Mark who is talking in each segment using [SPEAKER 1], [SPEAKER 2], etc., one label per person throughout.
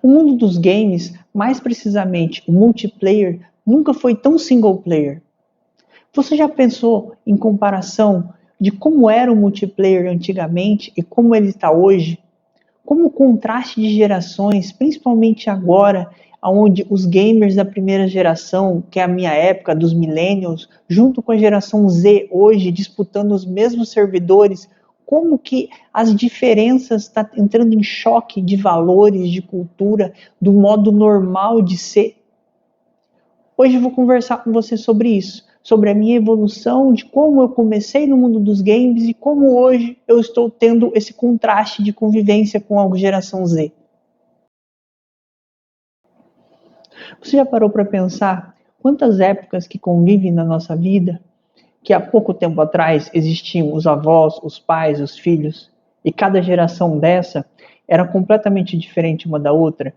[SPEAKER 1] O mundo dos games, mais precisamente o multiplayer, nunca foi tão single player. Você já pensou em comparação de como era o multiplayer antigamente e como ele está hoje? Como o contraste de gerações, principalmente agora, onde os gamers da primeira geração, que é a minha época, dos millennials, junto com a geração Z hoje, disputando os mesmos servidores, como que as diferenças estão entrando em choque de valores, de cultura, do modo normal de ser. Hoje eu vou conversar com você sobre isso, sobre a minha evolução, de como eu comecei no mundo dos games e como hoje eu estou tendo esse contraste de convivência com a geração Z. Você já parou para pensar quantas épocas que convivem na nossa vida, que há pouco tempo atrás existiam os avós, os pais, os filhos, e cada geração dessa era completamente diferente uma da outra?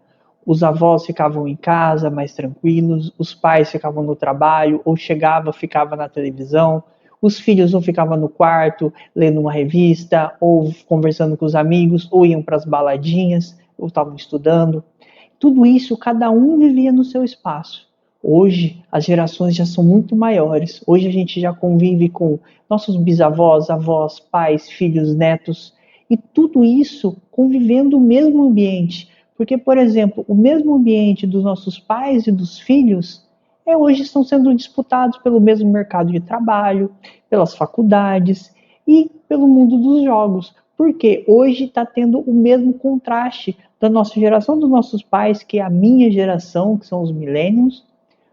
[SPEAKER 1] Os avós ficavam em casa mais tranquilos, os pais ficavam no trabalho, ou chegava, ficava na televisão, os filhos ou ficavam no quarto lendo uma revista, ou conversando com os amigos, ou iam para as baladinhas, ou estavam estudando. Tudo isso, cada um vivia no seu espaço. Hoje, as gerações já são muito maiores. Hoje a gente já convive com nossos bisavós, avós, pais, filhos, netos, e tudo isso convivendo no mesmo ambiente. Porque, por exemplo, o mesmo ambiente dos nossos pais e dos filhos hoje estão sendo disputados pelo mesmo mercado de trabalho, pelas faculdades e pelo mundo dos jogos. Porque hoje está tendo o mesmo contraste da nossa geração, dos nossos pais, que é a minha geração, que são os millennials,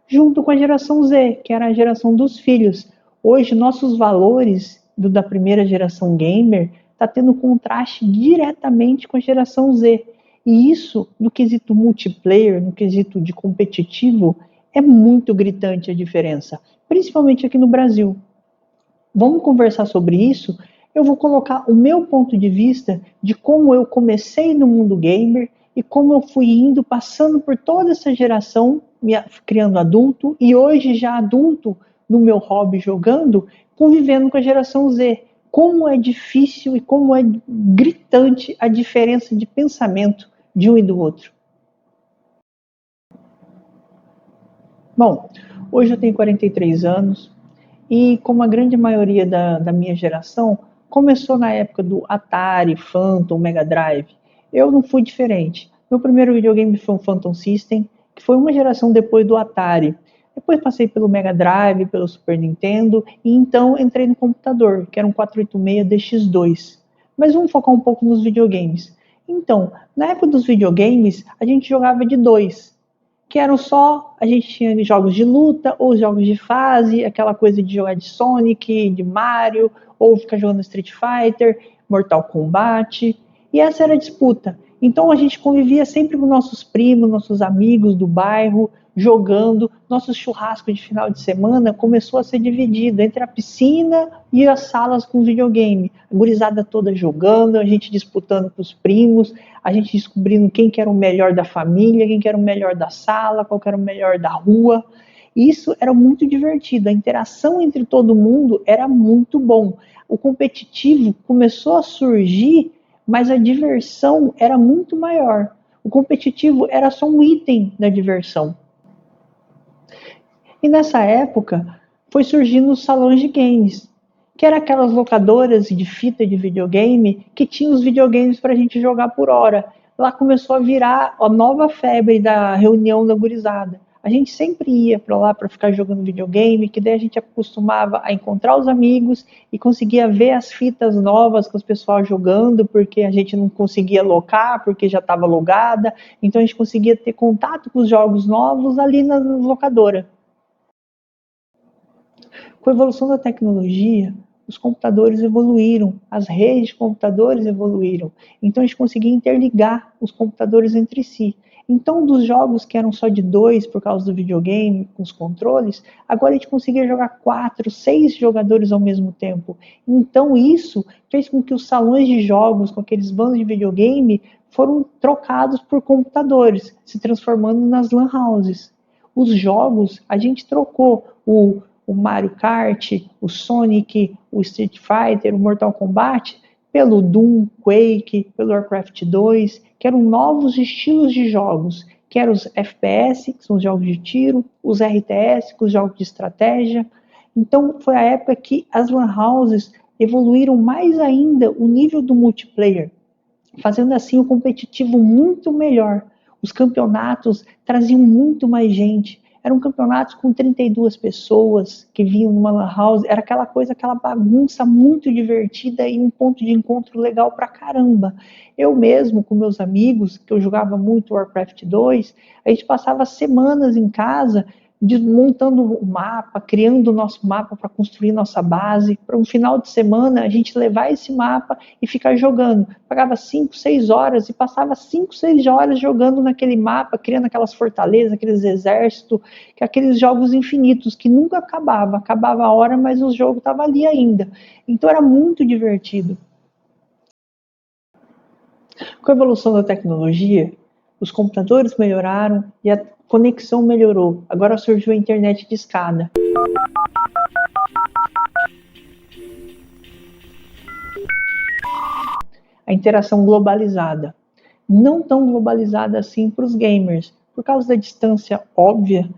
[SPEAKER 1] junto com a geração Z, que era a geração dos filhos. Hoje, nossos valores da primeira geração gamer está tendo contraste diretamente com a geração Z. E isso, no quesito multiplayer, no quesito de competitivo, é muito gritante a diferença, principalmente aqui no Brasil. Vamos conversar sobre isso? Eu vou colocar o meu ponto de vista de como eu comecei no mundo gamer e como eu fui indo, passando por toda essa geração, criando adulto, e hoje já adulto, no meu hobby jogando, convivendo com a geração Z. Como é difícil e como é gritante a diferença de pensamento de um e do outro. Bom, hoje eu tenho 43 anos e, como a grande maioria da minha geração, começou na época do Atari, Phantom, Mega Drive. Eu não fui diferente. Meu primeiro videogame foi um Phantom System, que foi uma geração depois do Atari. Depois passei pelo Mega Drive, pelo Super Nintendo, e então entrei no computador, que era um 486 DX2. Mas vamos focar um pouco nos videogames. Então, na época dos videogames, a gente jogava de dois, que eram só, a gente tinha jogos de luta ou jogos de fase, aquela coisa de jogar de Sonic, de Mario, ou ficar jogando Street Fighter, Mortal Kombat, e essa era a disputa. Então a gente convivia sempre com nossos primos, nossos amigos do bairro, jogando. Nosso churrasco de final de semana começou a ser dividido entre a piscina e as salas com videogame. A gurizada toda jogando, a gente disputando com os primos, a gente descobrindo quem que era o melhor da família, quem que era o melhor da sala, qual que era o melhor da rua. Isso era muito divertido, a interação entre todo mundo era muito bom. O competitivo começou a surgir, mas a diversão era muito maior. O competitivo era só um item da diversão. E nessa época foi surgindo os salões de games, que eram aquelas locadoras de fita de videogame que tinham os videogames para a gente jogar por hora. Lá começou a virar a nova febre da reunião da gurizada. A gente sempre ia para lá para ficar jogando videogame, que daí a gente acostumava a encontrar os amigos e conseguia ver as fitas novas com os pessoal jogando, porque a gente não conseguia locar, porque já estava logada. Então a gente conseguia ter contato com os jogos novos ali na locadora. Com a evolução da tecnologia, os computadores evoluíram, as redes de computadores evoluíram. Então a gente conseguia interligar os computadores entre si. Então, dos jogos que eram só de dois por causa do videogame, com os controles, agora a gente conseguia jogar 4, 6 jogadores ao mesmo tempo. Então, isso fez com que os salões de jogos, com aqueles bandos de videogame, foram trocados por computadores, se transformando nas LAN houses. Os jogos, a gente trocou o Mario Kart, o Sonic, o Street Fighter, o Mortal Kombat, pelo Doom, Quake, pelo Warcraft 2, que eram novos estilos de jogos, que eram os FPS, que são os jogos de tiro, os RTS, que são os jogos de estratégia. Então foi a época que as lan houses evoluíram mais ainda o nível do multiplayer, fazendo assim o competitivo muito melhor. Os campeonatos traziam muito mais gente. Eram campeonatos com 32 pessoas que vinham numa lan house. Era aquela coisa, aquela bagunça muito divertida e um ponto de encontro legal pra caramba. Eu mesmo, com meus amigos, que eu jogava muito Warcraft 2, a gente passava semanas em casa montando o mapa, criando o nosso mapa para construir nossa base, para um final de semana a gente levar esse mapa e ficar jogando. Pagava 5, 6 horas e passava 5, 6 horas jogando naquele mapa, criando aquelas fortalezas, aqueles exércitos, aqueles jogos infinitos que nunca acabava. Acabava a hora, mas o jogo estava ali ainda. Então era muito divertido. Com a evolução da tecnologia, os computadores melhoraram e a conexão melhorou. Agora surgiu a internet de escada. A interação globalizada. Não tão globalizada assim para os gamers. Por causa da distância óbvia,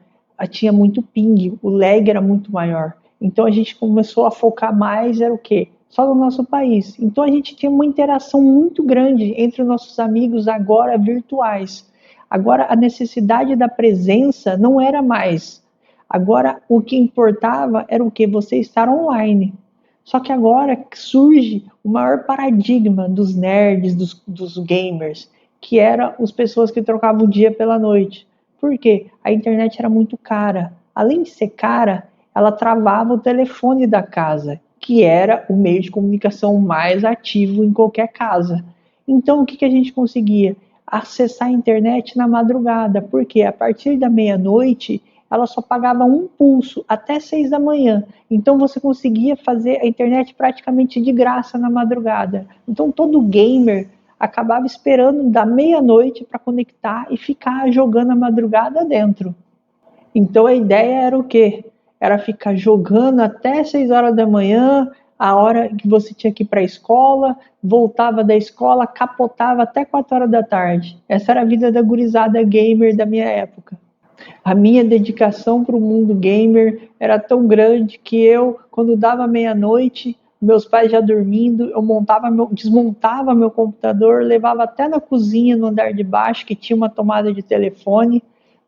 [SPEAKER 1] tinha muito ping, o lag era muito maior. Então a gente começou a focar mais, era o quê? Só no nosso país. Então a gente tinha uma interação muito grande entre os nossos amigos agora virtuais. Agora a necessidade da presença não era mais. Agora o que importava era o que? Você estar online. Só que agora surge o maior paradigma dos nerds, dos gamers, que eram as pessoas que trocavam o dia pela noite. Por quê? A internet era muito cara. Além de ser cara, ela travava o telefone da casa, que era o meio de comunicação mais ativo em qualquer casa. Então, o que a gente conseguia? Acessar a internet na madrugada, porque a partir da meia-noite ela só pagava um pulso até 6 da manhã. Então você conseguia fazer a internet praticamente de graça na madrugada. Então todo gamer acabava esperando da meia-noite para conectar e ficar jogando a madrugada dentro. Então a ideia era o quê? Era ficar jogando até 6 horas da manhã, a hora que você tinha que ir para a escola, voltava da escola, capotava até 4 horas da tarde. Essa era a vida da gurizada gamer da minha época. A minha dedicação para o mundo gamer era tão grande que eu, quando dava meia-noite, meus pais já dormindo, eu desmontava meu computador, levava até na cozinha, no andar de baixo, que tinha uma tomada de telefone,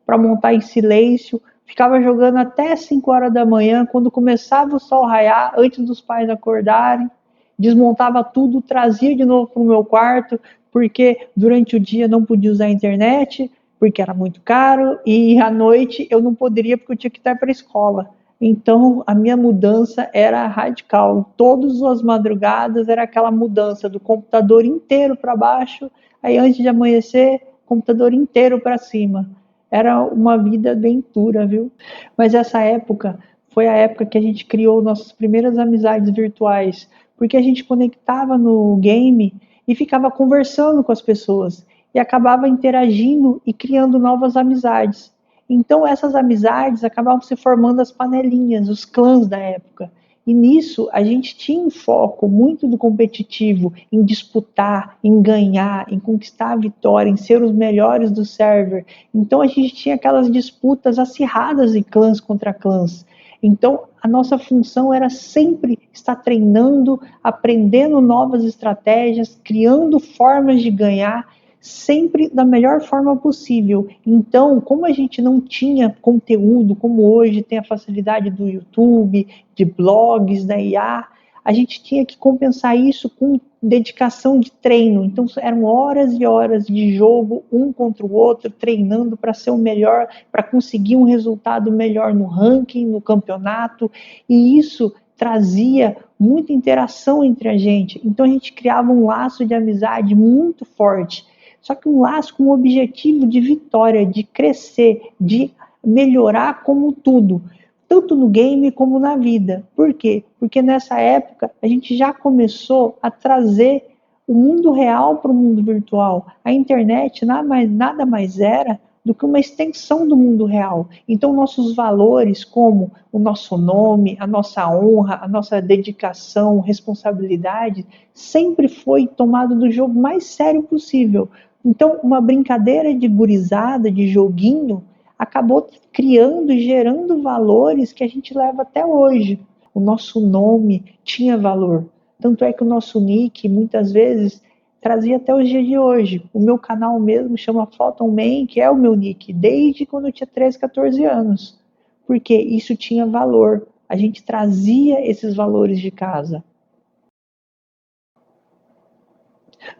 [SPEAKER 1] para montar em silêncio, ficava jogando até 5 horas da manhã, quando começava o sol raiar, antes dos pais acordarem, desmontava tudo, trazia de novo para o meu quarto, porque durante o dia não podia usar a internet, porque era muito caro, e à noite eu não poderia porque eu tinha que estar para a escola. Então a minha mudança era radical. Todas as madrugadas era aquela mudança do computador inteiro para baixo, aí antes de amanhecer, computador inteiro para cima. Era uma vida bem dura, viu? Mas essa época foi a época que a gente criou nossas primeiras amizades virtuais, porque a gente conectava no game e ficava conversando com as pessoas e acabava interagindo e criando novas amizades. Então essas amizades acabavam se formando as panelinhas, os clãs da época. E nisso a gente tinha um foco muito do competitivo, em disputar, em ganhar, em conquistar a vitória, em ser os melhores do server. Então a gente tinha aquelas disputas acirradas de clãs contra clãs. Então a nossa função era sempre estar treinando, aprendendo novas estratégias, criando formas de ganhar, sempre da melhor forma possível. Então, como a gente não tinha conteúdo, como hoje tem a facilidade do YouTube, de blogs, da IA, a gente tinha que compensar isso com dedicação de treino. Então, eram horas e horas de jogo, um contra o outro, treinando para ser o melhor, para conseguir um resultado melhor no ranking, no campeonato, e isso trazia muita interação entre a gente. Então, a gente criava um laço de amizade muito forte. Só que um laço com o objetivo de vitória, de crescer, de melhorar como tudo, tanto no game como na vida. Por quê? Porque nessa época a gente já começou a trazer o mundo real para o mundo virtual. A internet nada mais era do que uma extensão do mundo real. Então, nossos valores, como o nosso nome, a nossa honra, a nossa dedicação, responsabilidade, sempre foi tomado do jogo mais sério possível. Então, uma brincadeira de gurizada, de joguinho, acabou criando e gerando valores que a gente leva até hoje. O nosso nome tinha valor. Tanto é que o nosso nick, muitas vezes, trazia até os dias de hoje. O meu canal mesmo chama Photon Man, que é o meu nick, desde quando eu tinha 13, 14 anos. Porque isso tinha valor. A gente trazia esses valores de casa.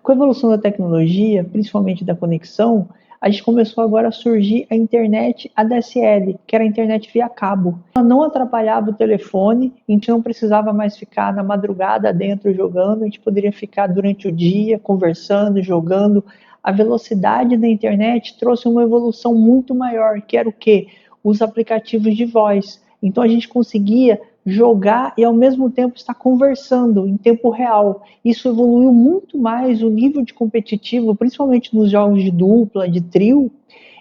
[SPEAKER 1] Com a evolução da tecnologia, principalmente da conexão, a gente começou agora a surgir a internet ADSL, que era a internet via cabo. Ela não atrapalhava o telefone, a gente não precisava mais ficar na madrugada dentro jogando, a gente poderia ficar durante o dia conversando, jogando. A velocidade da internet trouxe uma evolução muito maior, que era o quê? Os aplicativos de voz. Então a gente conseguia jogar e ao mesmo tempo estar conversando em tempo real. Isso evoluiu muito mais o nível de competitivo, principalmente nos jogos de dupla, de trio,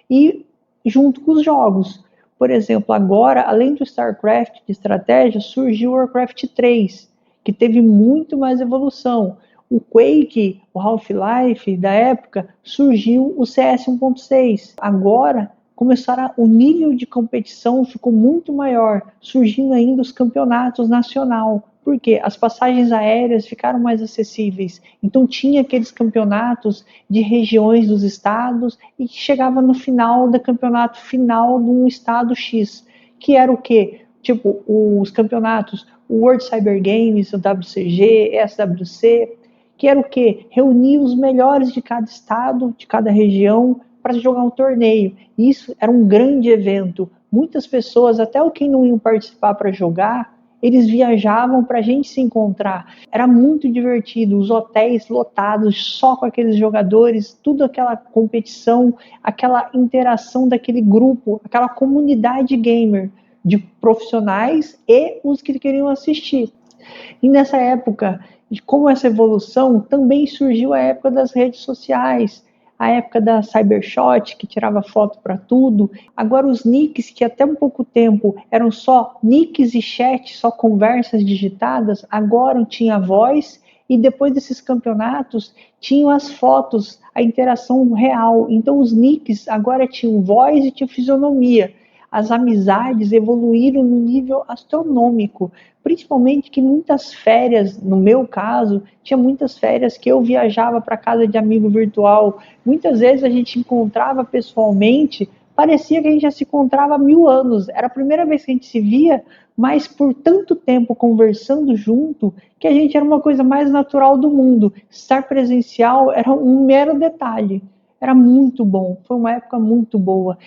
[SPEAKER 1] e junto com os jogos. Por exemplo, agora, além do StarCraft de estratégia, surgiu o Warcraft 3, que teve muito mais evolução. O Quake, o Half-Life da época, surgiu o CS 1.6. Agora, o nível de competição ficou muito maior, surgindo ainda os campeonatos nacional. Por quê? As passagens aéreas ficaram mais acessíveis. Então tinha aqueles campeonatos de regiões dos estados e chegava no final do campeonato final de um estado X, que era o quê? Tipo, os campeonatos, o World Cyber Games, o WCG, SWC, que era o quê? Reunir os melhores de cada estado, de cada região, para jogar um torneio. Isso era um grande evento. Muitas pessoas, até quem não iam participar para jogar, eles viajavam para a gente se encontrar. Era muito divertido, os hotéis lotados só com aqueles jogadores, tudo aquela competição, aquela interação daquele grupo, aquela comunidade gamer de profissionais e os que queriam assistir. E nessa época, como essa evolução, também surgiu a época das redes sociais, a época da Cybershot, que tirava foto para tudo. Agora os nicks, que até um pouco tempo eram só nicks e chat, só conversas digitadas, agora tinha voz, e depois desses campeonatos tinham as fotos, a interação real. Então os nicks agora tinham voz e tinham fisionomia. As amizades evoluíram no nível astronômico, principalmente que muitas férias, no meu caso, tinha muitas férias que eu viajava para casa de amigo virtual. Muitas vezes a gente encontrava pessoalmente, parecia que a gente já se encontrava há 1000 anos. Era a primeira vez que a gente se via, mas por tanto tempo conversando junto, que a gente era uma coisa mais natural do mundo. Estar presencial era um mero detalhe. Era muito bom, foi uma época muito boa.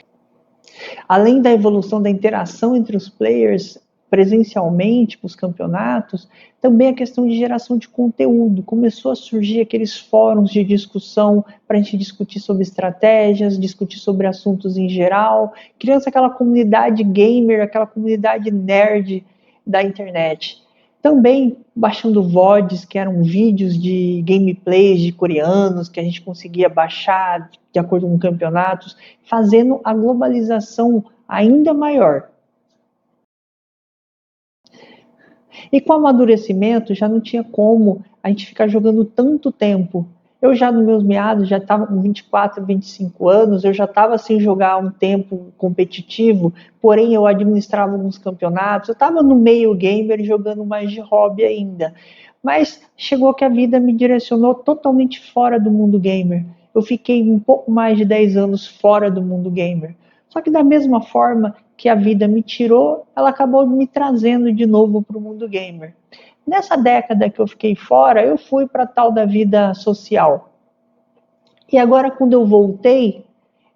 [SPEAKER 1] Além da evolução da interação entre os players presencialmente para os campeonatos, também a questão de geração de conteúdo. Começou a surgir aqueles fóruns de discussão para a gente discutir sobre estratégias, discutir sobre assuntos em geral, criando aquela comunidade gamer, aquela comunidade nerd da internet. Também baixando VODs, que eram vídeos de gameplays de coreanos, que a gente conseguia baixar de acordo com campeonatos, fazendo a globalização ainda maior. E com o amadurecimento, já não tinha como a gente ficar jogando tanto tempo. Eu já nos meus meados, já estava com 24, 25 anos, eu já estava sem jogar um tempo competitivo, porém eu administrava alguns campeonatos, eu estava no meio gamer jogando mais de hobby ainda. Mas chegou que a vida me direcionou totalmente fora do mundo gamer. Eu fiquei um pouco mais de 10 anos fora do mundo gamer. Só que da mesma forma que a vida me tirou, ela acabou me trazendo de novo para o mundo gamer. Nessa década que eu fiquei fora, eu fui para a tal da vida social. E agora, quando eu voltei,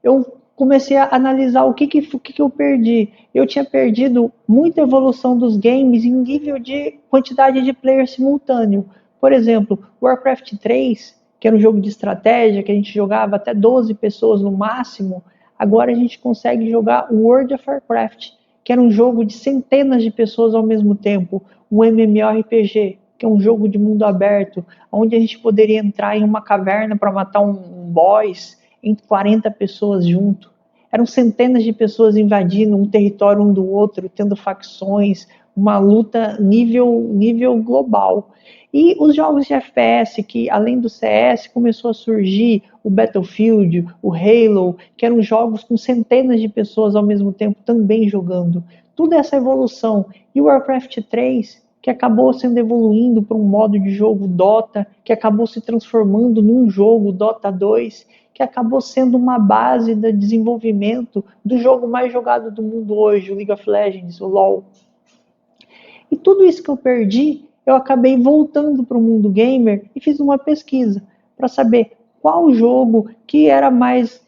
[SPEAKER 1] eu comecei a analisar o que eu perdi. Eu tinha perdido muita evolução dos games em nível de quantidade de players simultâneo. Por exemplo, Warcraft 3, que era um jogo de estratégia, que a gente jogava até 12 pessoas no máximo, agora a gente consegue jogar World of Warcraft, que era um jogo de centenas de pessoas ao mesmo tempo, um MMORPG, que é um jogo de mundo aberto, onde a gente poderia entrar em uma caverna para matar um boss entre 40 pessoas junto. Eram centenas de pessoas invadindo um território um do outro, tendo facções, uma luta nível global. E os jogos de FPS, que além do CS, começou a surgir o Battlefield, o Halo, que eram jogos com centenas de pessoas ao mesmo tempo também jogando. Tudo essa evolução. E o Warcraft 3, que acabou sendo evoluindo para um modo de jogo Dota, que acabou se transformando num jogo Dota 2, que acabou sendo uma base do desenvolvimento do jogo mais jogado do mundo hoje, o League of Legends, o LoL. E tudo isso que eu perdi, eu acabei voltando para o mundo gamer e fiz uma pesquisa para saber qual jogo que era mais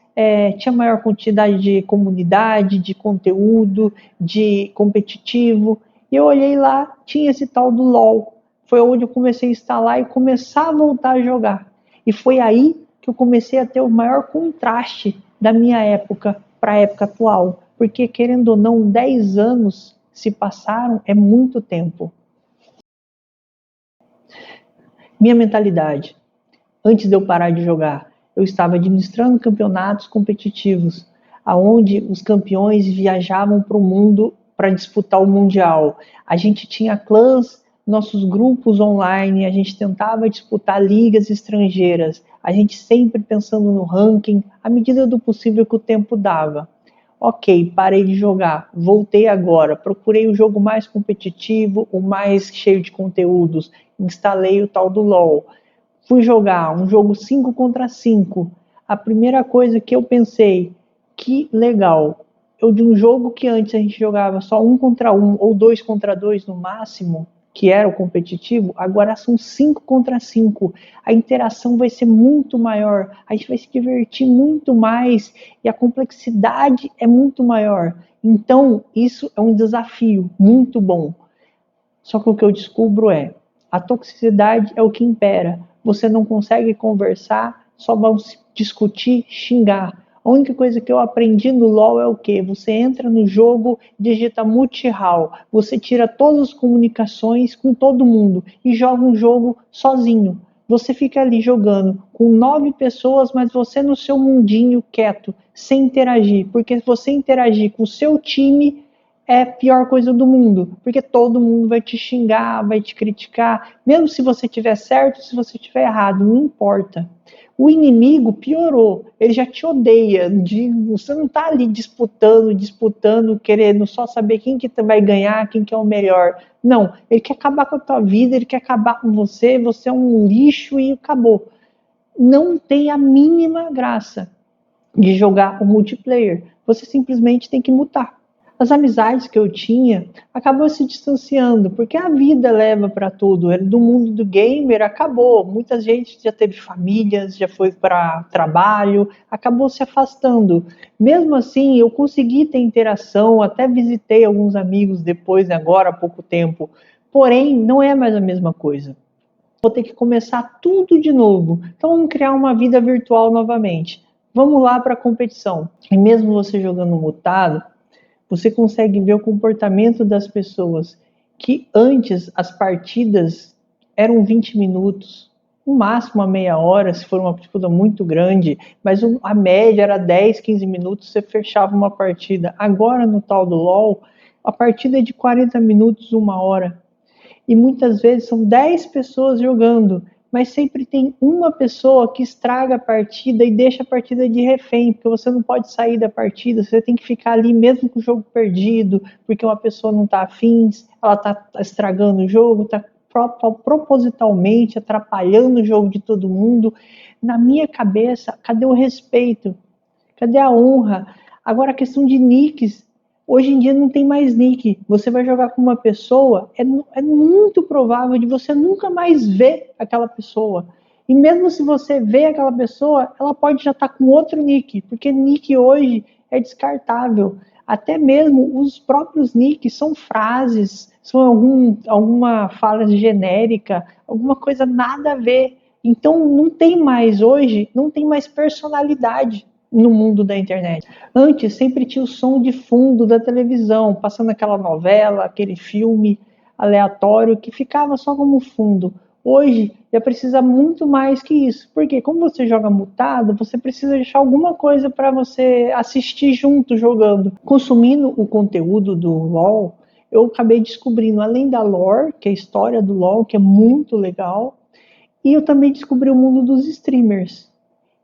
[SPEAKER 1] tinha maior quantidade de comunidade, de conteúdo, de competitivo. E eu olhei lá, tinha esse tal do LoL. Foi onde eu comecei a instalar e começar a voltar a jogar. E foi aí que eu comecei a ter o maior contraste da minha época para a época atual. Porque, querendo ou não, 10 anos se passaram, é muito tempo. Minha mentalidade. Antes de eu parar de jogar, eu estava administrando campeonatos competitivos, aonde os campeões viajavam para o mundo para disputar o mundial. A gente tinha clãs, nossos grupos online, a gente tentava disputar ligas estrangeiras, a gente sempre pensando no ranking, à medida do possível que o tempo dava. Ok, parei de jogar, voltei agora, procurei o jogo mais competitivo, o mais cheio de conteúdos, instalei o tal do LoL. Fui jogar um jogo 5 contra 5. A primeira coisa que eu pensei, que legal. Eu de um jogo que antes a gente jogava só 1 contra 1 ou 2 contra 2 no máximo, que era o competitivo, agora são 5 contra 5. A interação vai ser muito maior, a gente vai se divertir muito mais e a complexidade é muito maior. Então, isso é um desafio muito bom. Só que o que eu descubro a toxicidade é o que impera. Você não consegue conversar, só vão discutir, xingar. A única coisa que eu aprendi no LoL é o quê? Você entra no jogo, digita multi-hall, você tira todas as comunicações com todo mundo e joga um jogo sozinho. Você fica ali jogando com 9 pessoas, mas você no seu mundinho quieto, sem interagir. Porque se você interagir com o seu time, é a pior coisa do mundo, porque todo mundo vai te xingar, vai te criticar, mesmo se você tiver certo, se você tiver errado, não importa. O inimigo piorou, ele já te odeia, você não está ali disputando, querendo só saber quem que vai ganhar, quem que é o melhor. Não, ele quer acabar com a tua vida, ele quer acabar com você, você é um lixo e acabou. Não tem a mínima graça de jogar o multiplayer, você simplesmente tem que mutar. As amizades que eu tinha acabou se distanciando, porque a vida leva para tudo. Do mundo do gamer acabou. Muita gente já teve famílias, já foi para trabalho, acabou se afastando. Mesmo assim, eu consegui ter interação, até visitei alguns amigos depois, agora há pouco tempo. Porém, não é mais a mesma coisa. Vou ter que começar tudo de novo. Então, vamos criar uma vida virtual novamente. Vamos lá para a competição. E mesmo você jogando mutado, você consegue ver o comportamento das pessoas, que antes as partidas eram 20 minutos, no máximo a meia hora, se for uma disputa muito grande, mas a média era 10, 15 minutos, você fechava uma partida. Agora no tal do LoL, a partida é de 40 minutos, uma hora. E muitas vezes são 10 pessoas jogando, mas sempre tem uma pessoa que estraga a partida e deixa a partida de refém, porque você não pode sair da partida, você tem que ficar ali mesmo com o jogo perdido, porque uma pessoa não está afim, ela está estragando o jogo, está propositalmente atrapalhando o jogo de todo mundo. Na minha cabeça, cadê o respeito? Cadê a honra? Agora a questão de nicks, hoje em dia não tem mais nick. Você vai jogar com uma pessoa, é muito provável de você nunca mais ver aquela pessoa. E mesmo se você vê aquela pessoa, ela pode já estar com outro nick, porque nick hoje é descartável. Até mesmo os próprios nicks são frases, são alguma fala genérica, alguma coisa nada a ver. Então não tem mais hoje, não tem mais personalidade no mundo da internet. Antes sempre tinha o som de fundo da televisão, passando aquela novela, aquele filme aleatório que ficava só como fundo. Hoje já precisa muito mais que isso, porque como você joga mutado, você precisa deixar alguma coisa para você assistir junto jogando. Consumindo o conteúdo do LoL, eu acabei descobrindo, além da lore, que é a história do LoL, que é muito legal, e eu também descobri o mundo dos streamers.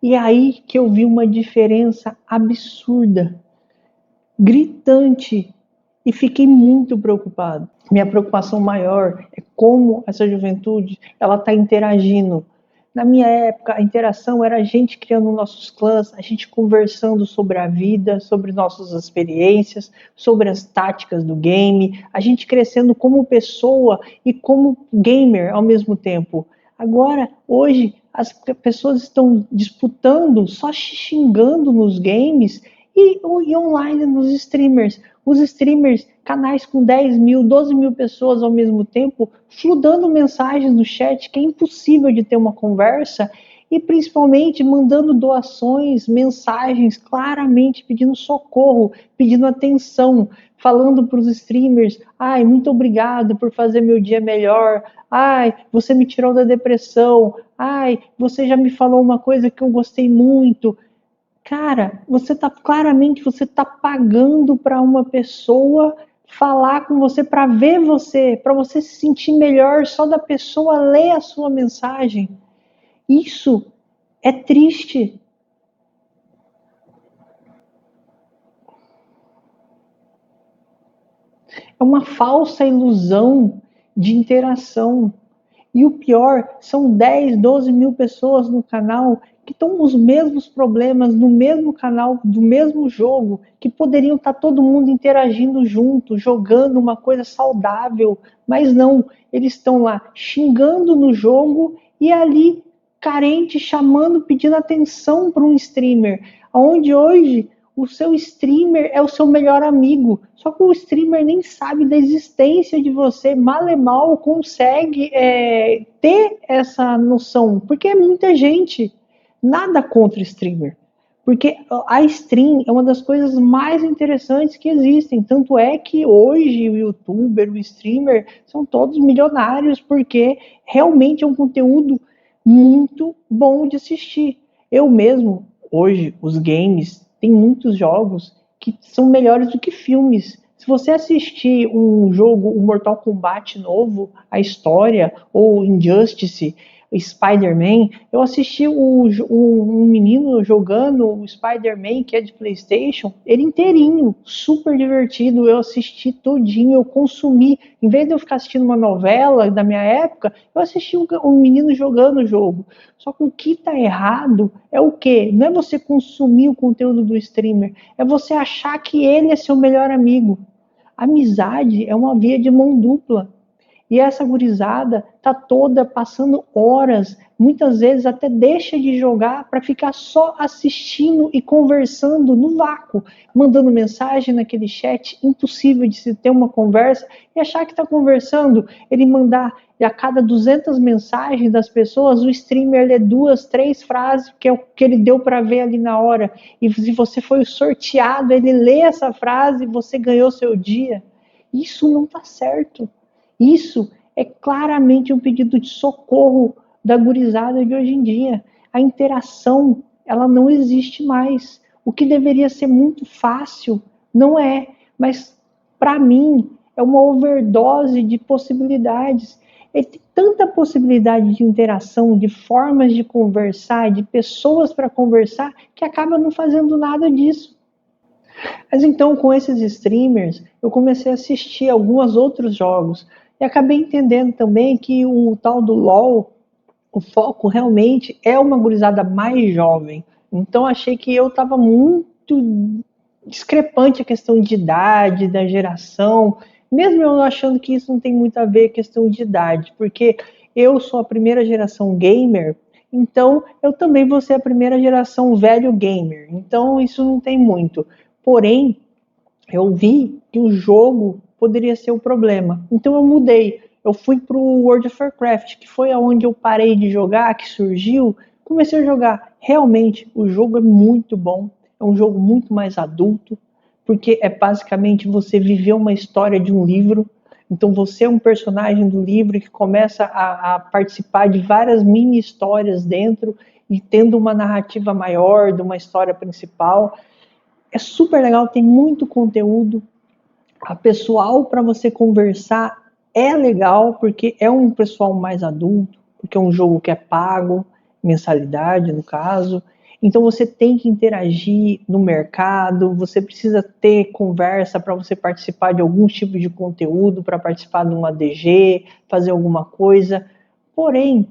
[SPEAKER 1] E é aí que eu vi uma diferença absurda, gritante, e fiquei muito preocupado. Minha preocupação maior é como essa juventude ela está interagindo. Na minha época, a interação era a gente criando nossos clãs, a gente conversando sobre a vida, sobre nossas experiências, sobre as táticas do game, a gente crescendo como pessoa e como gamer ao mesmo tempo. Agora, hoje, as pessoas estão disputando, só xingando nos games e online nos streamers. Os streamers, canais com 10 mil, 12 mil pessoas ao mesmo tempo, fludando mensagens no chat, que é impossível de ter uma conversa, e principalmente mandando doações, mensagens, claramente pedindo socorro, pedindo atenção, falando para os streamers, ai, muito obrigado por fazer meu dia melhor, ai, você me tirou da depressão, ai, você já me falou uma coisa que eu gostei muito. Cara, você tá pagando para uma pessoa falar com você para ver você, para você se sentir melhor só da pessoa ler a sua mensagem. Isso é triste. É uma falsa ilusão de interação. E o pior, são 10, 12 mil pessoas no canal que estão com os mesmos problemas no mesmo canal, do mesmo jogo, que poderiam estar todo mundo interagindo junto, jogando uma coisa saudável, mas não, eles estão lá xingando no jogo e ali carente, chamando, pedindo atenção para um streamer, onde hoje o seu streamer é o seu melhor amigo. Só que o streamer nem sabe da existência de você, mal e mal consegue ter essa noção, porque é muita gente. Nada contra streamer, porque a stream é uma das coisas mais interessantes que existem. Tanto é que hoje o youtuber, o streamer, são todos milionários, porque realmente é um conteúdo muito bom de assistir. Eu mesmo, hoje, os games, tem muitos jogos que são melhores do que filmes. Se você assistir um jogo, um Mortal Kombat novo, a história, ou Injustice, Spider-Man, eu assisti um menino jogando o Spider-Man, que é de PlayStation, ele inteirinho, super divertido, eu assisti todinho, eu consumi, em vez de eu ficar assistindo uma novela da minha época, eu assisti um menino jogando o jogo. Só que o que está errado é o quê? Não é você consumir o conteúdo do streamer, é você achar que ele é seu melhor amigo. Amizade é uma via de mão dupla. E essa gurizada tá toda passando horas, muitas vezes até deixa de jogar para ficar só assistindo e conversando no vácuo, mandando mensagem naquele chat impossível de se ter uma conversa e achar que está conversando. Ele mandar a cada 200 mensagens das pessoas, o streamer lê 2, 3 frases que é o que ele deu para ver ali na hora. E se você foi sorteado, ele lê essa frase e você ganhou seu dia. Isso não está certo. Isso é claramente um pedido de socorro da gurizada de hoje em dia. A interação, ela não existe mais. O que deveria ser muito fácil, não é. Mas, para mim, é uma overdose de possibilidades. Tem tanta possibilidade de interação, de formas de conversar, de pessoas para conversar, que acaba não fazendo nada disso. Mas então, com esses streamers, eu comecei a assistir alguns outros jogos. E acabei entendendo também que o tal do LoL, o foco realmente é uma gurizada mais jovem. Então achei que eu estava muito discrepante a questão de idade, da geração, mesmo eu achando que isso não tem muito a ver com a questão de idade, porque eu sou a primeira geração gamer, então eu também vou ser a primeira geração velho gamer. Então isso não tem muito. Porém, eu vi que o jogo poderia ser o problema. Então eu mudei. Eu fui para o World of Warcraft, que foi aonde eu parei de jogar, que surgiu. Comecei a jogar. Realmente, o jogo é muito bom. É um jogo muito mais adulto, porque é basicamente você viver uma história de um livro. Então você é um personagem do livro que começa a participar de várias mini histórias dentro e tendo uma narrativa maior de uma história principal. É super legal, tem muito conteúdo. A pessoal para você conversar é legal, porque é um pessoal mais adulto, porque é um jogo que é pago, mensalidade no caso. Então você tem que interagir no mercado, você precisa ter conversa para você participar de algum tipo de conteúdo, para participar de uma DG, fazer alguma coisa. Porém,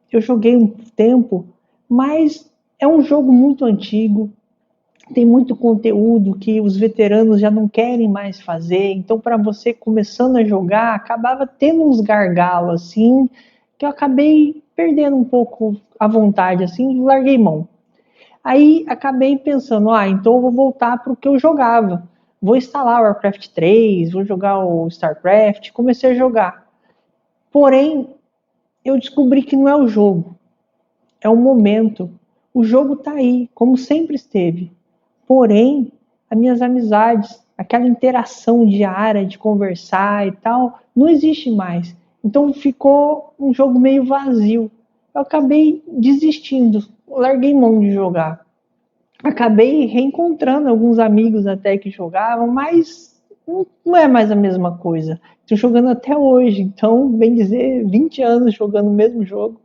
[SPEAKER 1] eu joguei um tempo, mas é um jogo muito antigo, tem muito conteúdo que os veteranos já não querem mais fazer, então para você começando a jogar, acabava tendo uns gargalos assim, que eu acabei perdendo um pouco a vontade, assim, larguei mão. Aí acabei pensando, então eu vou voltar para o que eu jogava. Vou instalar o Warcraft 3, vou jogar o StarCraft, comecei a jogar. Porém, eu descobri que não é o jogo, é o momento. O jogo está aí, como sempre esteve. Porém, as minhas amizades, aquela interação diária de conversar e tal, não existe mais. Então ficou um jogo meio vazio. Eu acabei desistindo, larguei mão de jogar. Acabei reencontrando alguns amigos até que jogavam, mas não é mais a mesma coisa. Estou jogando até hoje, então, bem dizer, 20 anos jogando o mesmo jogo.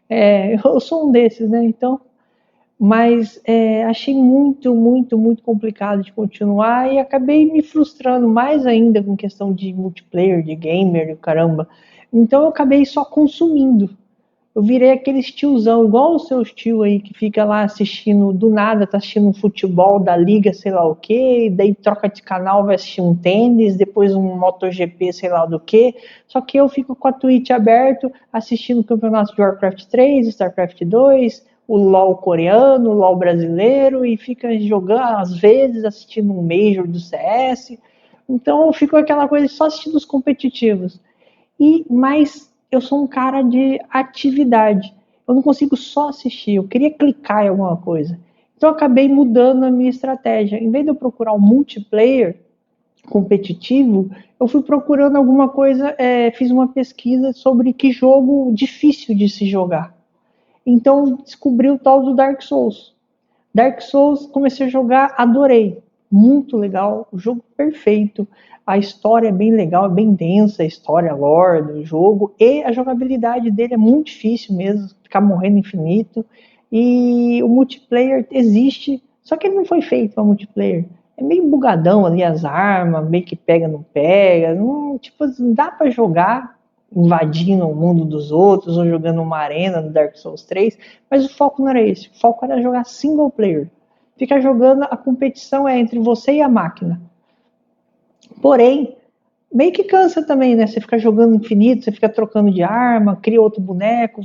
[SPEAKER 1] Eu sou um desses, né? Então, mas achei muito, muito, muito complicado de continuar e acabei me frustrando mais ainda com questão de multiplayer, de gamer, caramba. Então eu acabei só consumindo. Eu virei aquele tiozão, igual o seu tio aí, que fica lá assistindo, do nada, tá assistindo um futebol da liga, sei lá o quê, daí troca de canal, vai assistir um tênis, depois um MotoGP, sei lá do quê. Só que eu fico com a Twitch aberto, assistindo o campeonato de Warcraft 3, StarCraft 2, o LoL coreano, o LoL brasileiro, e fica jogando, às vezes, assistindo um Major do CS. Então eu fico aquela coisa só assistindo os competitivos. Mas eu sou um cara de atividade. Eu não consigo só assistir, eu queria clicar em alguma coisa. Então eu acabei mudando a minha estratégia. Em vez de eu procurar um multiplayer competitivo, eu fui procurando alguma coisa, fiz uma pesquisa sobre que jogo difícil de se jogar. Então descobri o tal do Dark Souls. Dark Souls, comecei a jogar, adorei. Muito legal, o jogo perfeito. A história é bem legal, é bem densa, a história, a lore do jogo. E a jogabilidade dele é muito difícil mesmo, ficar morrendo infinito. E o multiplayer existe, só que ele não foi feito para multiplayer. É meio bugadão ali as armas, meio que pega, não pega. Não, tipo, dá para jogar invadindo o mundo dos outros ou jogando uma arena no Dark Souls 3, mas o foco não era esse, o foco era jogar single player. Fica jogando, a competição é entre você e a máquina. Porém, meio que cansa também, né? Você fica jogando infinito, você fica trocando de arma, cria outro boneco,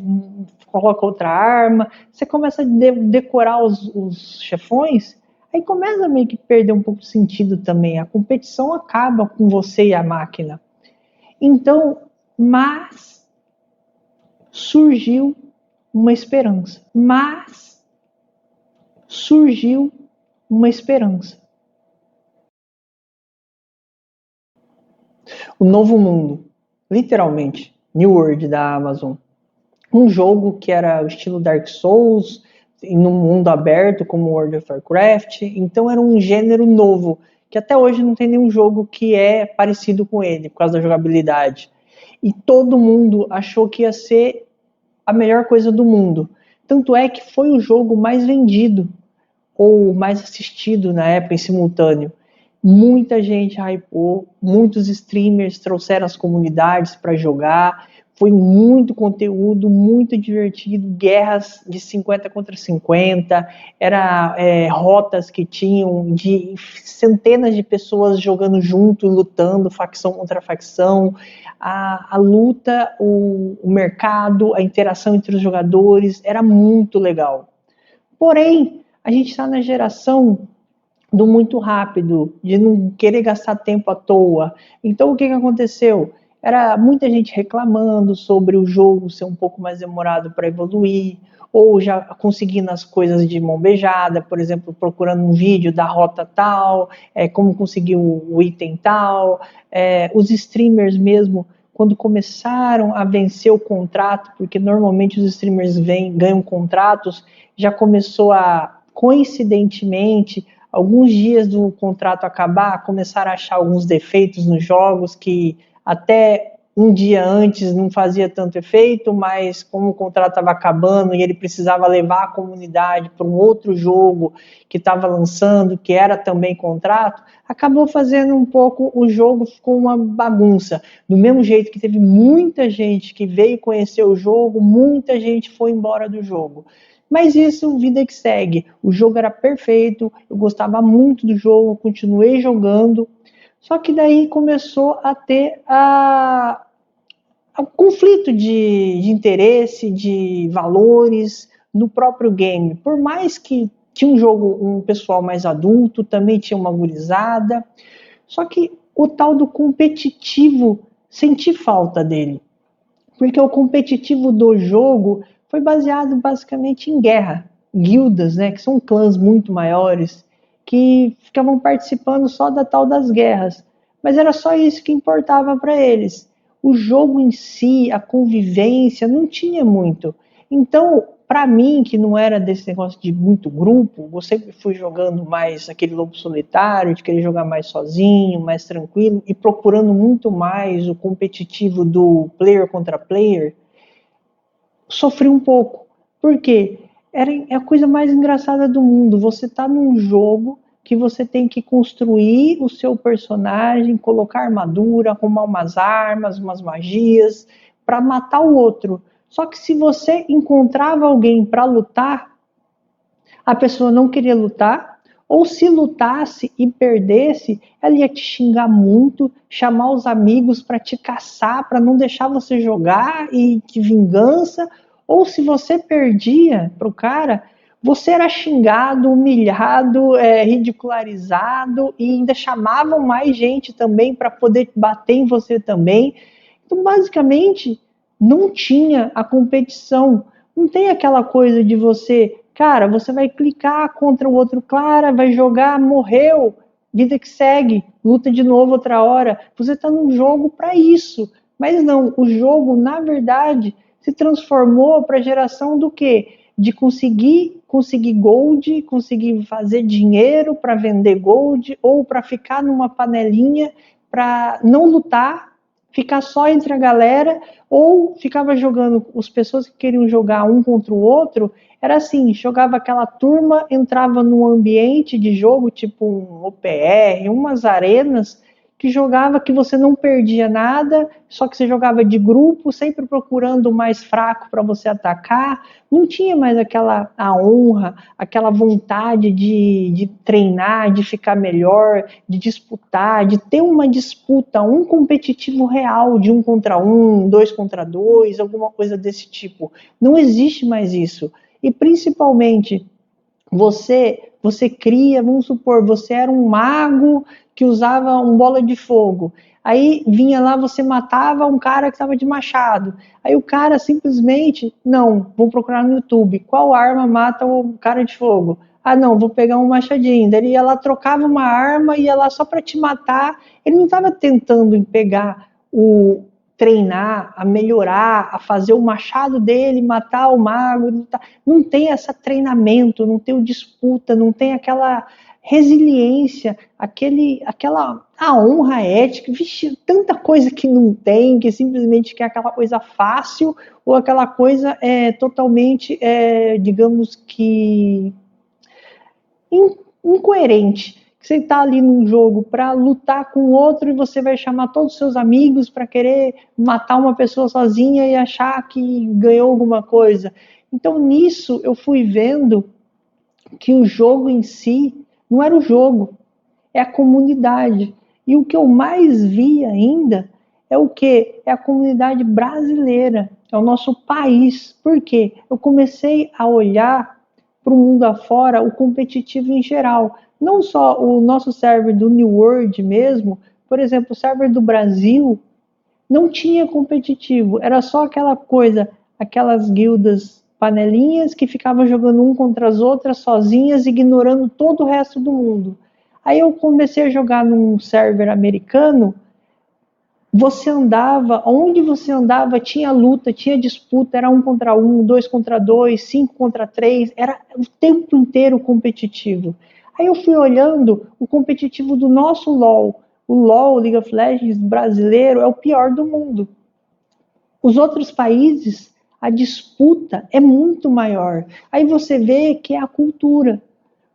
[SPEAKER 1] coloca outra arma, você começa a decorar os chefões, aí começa a meio que perder um pouco de sentido também. A competição acaba com você e a máquina. Então, mas surgiu uma esperança. Mas surgiu uma esperança. O Novo Mundo, literalmente, New World da Amazon. Um jogo que era o estilo Dark Souls, num mundo aberto como World of Warcraft. Então era um gênero novo, que até hoje não tem nenhum jogo que é parecido com ele, por causa da jogabilidade. E todo mundo achou que ia ser a melhor coisa do mundo. Tanto é que foi o jogo mais vendido ou mais assistido na época em simultâneo. Muita gente hypou, muitos streamers trouxeram as comunidades para jogar, foi muito conteúdo, muito divertido, guerras de 50 contra 50, era rotas que tinham de centenas de pessoas jogando junto, lutando, facção contra facção, a luta, o mercado, a interação entre os jogadores, era muito legal. Porém, a gente está na geração do muito rápido, de não querer gastar tempo à toa. Então, o que aconteceu? era muita gente reclamando sobre o jogo ser um pouco mais demorado para evoluir, ou já conseguindo as coisas de mão beijada, por exemplo, procurando um vídeo da rota tal, como conseguir o item tal, os streamers mesmo, quando começaram a vencer o contrato, porque normalmente os streamers ganham contratos, já começou a, coincidentemente, alguns dias do contrato acabar, começaram a achar alguns defeitos nos jogos que até um dia antes não fazia tanto efeito, mas como o contrato estava acabando e ele precisava levar a comunidade para um outro jogo que estava lançando, que era também contrato, acabou fazendo um pouco, o jogo ficou uma bagunça. Do mesmo jeito que teve muita gente que veio conhecer o jogo, muita gente foi embora do jogo. Mas isso, vida que segue. O jogo era perfeito, eu gostava muito do jogo, continuei jogando. Só que daí começou a ter conflito de interesse, de valores no próprio game. Por mais que tinha um jogo, um pessoal mais adulto, também tinha uma gurizada. Só que o tal do competitivo, senti falta dele. Porque o competitivo do jogo foi baseado basicamente em guerra. Guildas, né, que são clãs muito maiores, que ficavam participando só da tal das guerras. Mas era só isso que importava para eles. O jogo em si, a convivência, não tinha muito. Então, para mim, que não era desse negócio de muito grupo, eu sempre fui jogando mais aquele lobo solitário, de querer jogar mais sozinho, mais tranquilo, e procurando muito mais o competitivo do player contra player, sofri um pouco. Por quê? É a coisa mais engraçada do mundo. Você está num jogo que você tem que construir o seu personagem, colocar armadura, arrumar umas armas, umas magias, para matar o outro. Só que se você encontrava alguém para lutar, a pessoa não queria lutar, ou se lutasse e perdesse, ela ia te xingar muito, chamar os amigos para te caçar, para não deixar você jogar e de vingança, ou se você perdia para o cara, você era xingado, humilhado, ridicularizado e ainda chamavam mais gente também para poder bater em você também. Então, basicamente, não tinha a competição. Não tem aquela coisa de você, cara, você vai clicar contra o outro cara, vai jogar, morreu, vida que segue, luta de novo outra hora. Você está num jogo para isso. Mas não, o jogo, na verdade, se transformou para a geração do quê? De conseguir gold, conseguir fazer dinheiro para vender gold, ou para ficar numa panelinha, para não lutar, ficar só entre a galera, ou ficava jogando, as pessoas que queriam jogar um contra o outro, era assim, jogava aquela turma, entrava num ambiente de jogo, tipo um OPR, umas arenas, que jogava que você não perdia nada, só que você jogava de grupo, sempre procurando o mais fraco para você atacar, não tinha mais a honra, aquela vontade de treinar, de ficar melhor, de disputar, de ter uma disputa, um competitivo real, de 1 contra 1, 2 contra 2, alguma coisa desse tipo. Não existe mais isso. E principalmente, você cria, vamos supor, você era um mago que usava um bola de fogo. Aí vinha lá, você matava um cara que estava de machado. Aí o cara simplesmente, não, vou procurar no YouTube, qual arma mata o cara de fogo? Ah, não, vou pegar um machadinho. Daí ele ia lá, trocava uma arma, ia lá só para te matar. Ele não estava tentando pegar treinar, a melhorar, a fazer o machado dele, matar o mago. Não tem esse treinamento, não tem o disputa, não tem aquela resiliência, a honra ética, vixe, tanta coisa que não tem, que simplesmente quer aquela coisa fácil, ou aquela coisa totalmente, digamos que, incoerente. Você está ali num jogo para lutar com o outro e você vai chamar todos os seus amigos para querer matar uma pessoa sozinha e achar que ganhou alguma coisa. Então, nisso, eu fui vendo que o jogo em si não era o jogo, é a comunidade. E o que eu mais vi ainda é o que? É a comunidade brasileira, é o nosso país. Por quê? Eu comecei a olhar para o mundo afora, o competitivo em geral. Não só o nosso server do New World mesmo, por exemplo, o server do Brasil, Não tinha competitivo, era só aquela coisa, aquelas guildas panelinhas que ficavam jogando um contra as outras sozinhas, ignorando todo o resto do mundo. Aí eu comecei a jogar num server americano, você andava, onde você andava tinha luta, tinha disputa, era 1 contra 1, 2 contra 2, 5 contra 3, era o tempo inteiro competitivo. Aí eu fui olhando o competitivo do nosso LoL. O LoL, League of Legends brasileiro, é o pior do mundo. Os outros países, a disputa é muito maior. Aí você vê que é a cultura.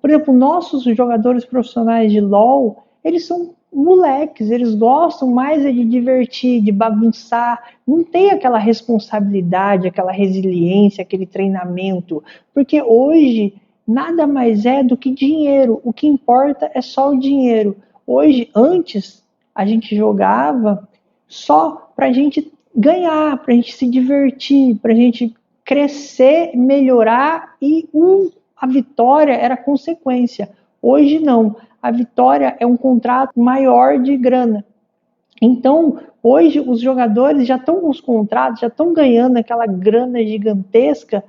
[SPEAKER 1] Por exemplo, nossos jogadores profissionais de LoL, eles são moleques, eles gostam mais de divertir, de bagunçar, não tem aquela responsabilidade, aquela resiliência, aquele treinamento, porque hoje nada mais é do que dinheiro, o que importa é só o dinheiro. Hoje, antes, a gente jogava só para a gente ganhar, para a gente se divertir, para a gente crescer, melhorar e a vitória era consequência. Hoje não. A vitória é um contrato maior de grana. Então, hoje os jogadores já estão com os contratos, já estão ganhando aquela grana gigantesca,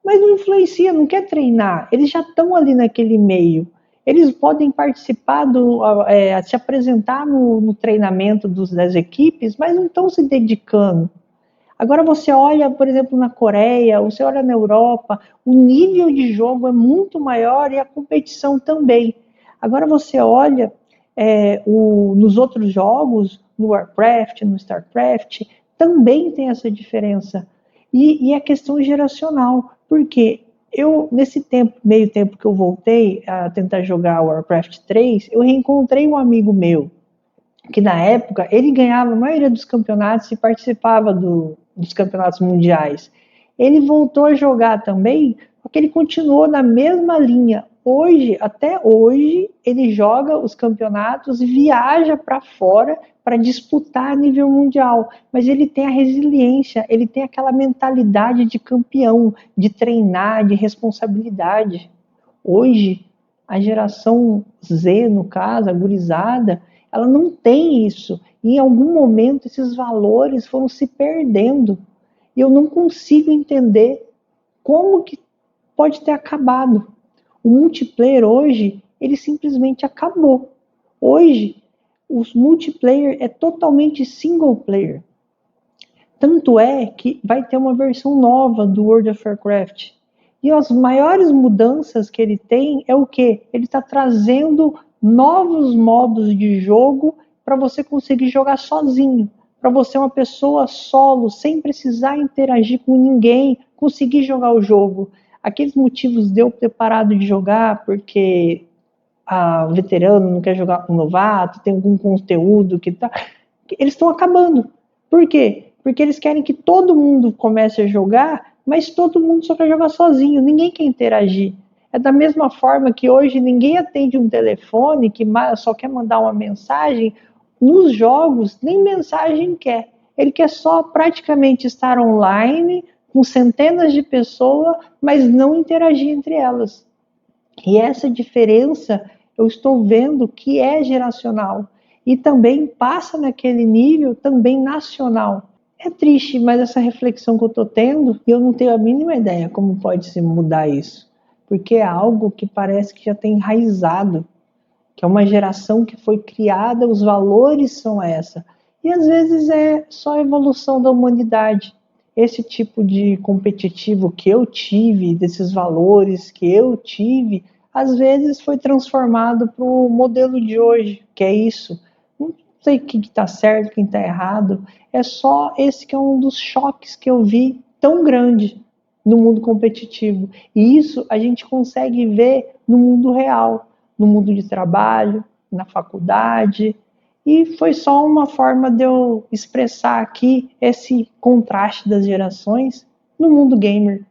[SPEAKER 1] mas não influencia, não quer treinar. Eles já estão ali naquele meio. Eles podem participar, se apresentar no treinamento das equipes, mas não estão se dedicando. Agora você olha, por exemplo, na Coreia, você olha na Europa, o nível de jogo é muito maior e a competição também. Agora você olha nos outros jogos, no Warcraft, no Starcraft, também tem essa diferença. E a questão geracional, porque eu, nesse meio tempo que eu voltei a tentar jogar Warcraft 3, eu reencontrei um amigo meu, que na época ele ganhava a maioria dos campeonatos e participava dos campeonatos mundiais. Ele voltou a jogar também, porque ele continuou na mesma linha. Hoje, até hoje, ele joga os campeonatos e viaja para fora para disputar a nível mundial. Mas ele tem a resiliência, ele tem aquela mentalidade de campeão, de treinar, de responsabilidade. Hoje, a geração Z, no caso, a gurizada, ela não tem isso. E em algum momento esses valores foram se perdendo. E eu não consigo entender como que pode ter acabado. O multiplayer hoje, ele simplesmente acabou. Hoje, o multiplayer é totalmente single player. Tanto é que vai ter uma versão nova do World of Warcraft. E as maiores mudanças que ele tem é o quê? Ele está trazendo novos modos de jogo para você conseguir jogar sozinho. Para você, uma pessoa solo, sem precisar interagir com ninguém, conseguir jogar o jogo. Aqueles motivos de eu ter parado de jogar porque a veterano não quer jogar com novato, tem algum conteúdo que tá. Eles estão acabando. Por quê? Porque eles querem que todo mundo comece a jogar, mas todo mundo só quer jogar sozinho, ninguém quer interagir. É da mesma forma que hoje ninguém atende um telefone, que só quer mandar uma mensagem. Nos jogos, nem mensagem quer. Ele quer só praticamente estar online, com centenas de pessoas, mas não interagir entre elas. E essa diferença eu estou vendo que é geracional. E também passa naquele nível também nacional. É triste, mas essa reflexão que eu estou tendo, eu não tenho a mínima ideia como pode se mudar isso. Porque é algo que parece que já tem enraizado, que é uma geração que foi criada, os valores são essa. E às vezes é só a evolução da humanidade. Esse tipo de competitivo que eu tive, desses valores que eu tive, às vezes foi transformado para o modelo de hoje, que é isso. Não sei quem está certo, quem está errado, é só esse que é um dos choques que eu vi tão grande no mundo competitivo. E isso a gente consegue ver no mundo real, no mundo de trabalho, na faculdade. E foi só uma forma de eu expressar aqui esse contraste das gerações no mundo gamer.